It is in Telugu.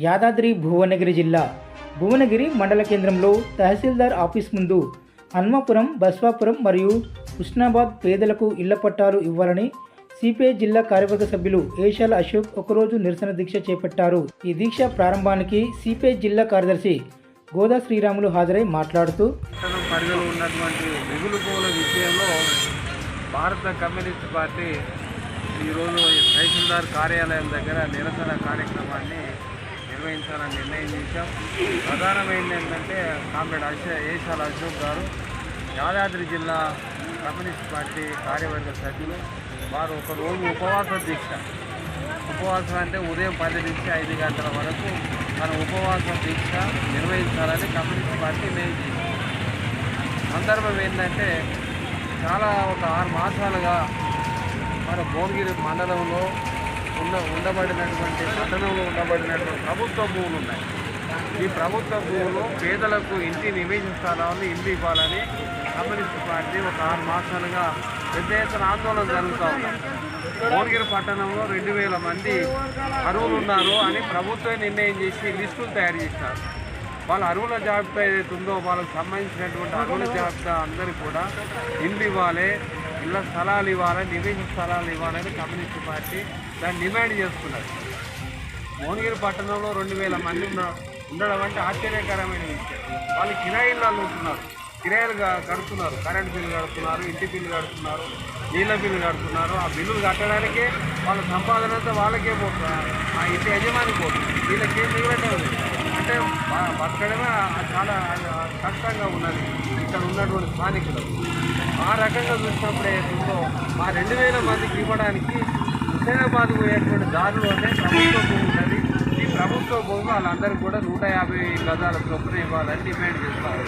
యాదాద్రి భువనగిరి జిల్లా భువనగిరి మండల కేంద్రంలో తహసీల్దార్ ఆఫీస్ ముందు హన్మాపురం, బస్వాపురం మరియు హుస్నాబాద్ పేదలకు ఇళ్ల పట్టాలు ఇవ్వాలని సిపిఐ జిల్లా కార్యవర్గ సభ్యులు ఏషాల అశోక్ ఒకరోజు నిరసన దీక్ష చేపట్టారు. ఈ దీక్ష ప్రారంభానికి సిపిఐ జిల్లా కార్యదర్శి గోదా శ్రీరాములు హాజరై మాట్లాడుతూ పరిధిలో ఉన్నటువంటి మిగులు భూముల విషయంలో భారత కమ్యూనిస్ట్ పార్టీ ఈరోజు తహసీల్దార్ కార్యాలయం దగ్గర నిరసన కార్యక్రమాన్ని నిర్వహించాలని నిర్ణయం చేశాం. ప్రధానమైనది ఏంటంటే కామ్రేడ్ ఏషాల అశోక్ గారు యాదాద్రి జిల్లా కమ్యూనిస్ట్ పార్టీ కార్యవర్గ సభ్యులు వారు ఒకరోజు ఉపవాసం అంటే ఉదయం 10 నుంచి 5 గంటల వరకు మన ఉపవాస దీక్ష నిర్వహించాలని కమ్యూనిస్ట్ పార్టీ నిర్ణయం చేసింది. సందర్భం ఏంటంటే చాలా ఒక 6 మాసాలుగా మన భువనగిరి మండలంలో ఉండబడినటువంటి పట్టణంలో ఉండబడినటువంటి ప్రభుత్వ భూములు ఉన్నాయి. ఈ ప్రభుత్వ భూములు పేదలకు ఇంటి నివేశ స్థలాలను ఇల్లు ఇవ్వాలని కమ్యూనిస్ట్ పార్టీ ఒక 6 మాసాలుగా పెద్ద ఎత్తున ఆందోళన జరుగుతూ ఉంది. భువనగిరి పట్టణంలో 2000 మంది అర్హులు ఉన్నారు అని ప్రభుత్వం నిర్ణయం చేసి లిస్టులు తయారు చేసినారు. వాళ్ళ అర్హుల జాబితా ఏదైతే ఉందో వాళ్ళకు సంబంధించినటువంటి అర్హుల జాబితా అందరికీ కూడా ఇల్లు ఇవ్వాలి, ఇళ్ళ స్థలాలు ఇవ్వాలి, నివేశ స్థలాలు ఇవ్వాలని కమ్యూనిస్ట్ పార్టీ దాన్ని డిమాండ్ చేస్తున్నారు. భువనగిరి పట్టణంలో 2000 మంది ఉండడం అంటే ఆశ్చర్యకరమైన విషయం. వాళ్ళు కిరాయిల్లో ఉంటున్నారు, కిరాయిలు కడుతున్నారు, కరెంట్ బిల్లు కడుతున్నారు, ఇంటి బిల్లు కడుతున్నారు, నీళ్ళ బిల్లు కడుతున్నారు. ఆ బిల్లులు కట్టడానికే వాళ్ళ సంపాదన అంతా వాళ్ళకే పోతుంది, ఆ ఇంటి యజమాని పోతుంది, వీళ్ళకేం మిగలటం అంటే బతకడమే చాలా కష్టంగా ఉన్నది ఇక్కడ ఉన్నటువంటి స్థానికులు. ఆ రకంగా చూసినప్పుడు ఏదో మా 2000 మందికి ఇవ్వడానికి హుస్సేనాబాద్ పోయేటువంటి దారిలోనే ప్రభుత్వ భూమి ఉన్నది. ఈ ప్రభుత్వ భూమి వాళ్ళందరికీ కూడా 150 గజాల చొప్పున ఇవ్వాలని డిమాండ్ చేస్తారు.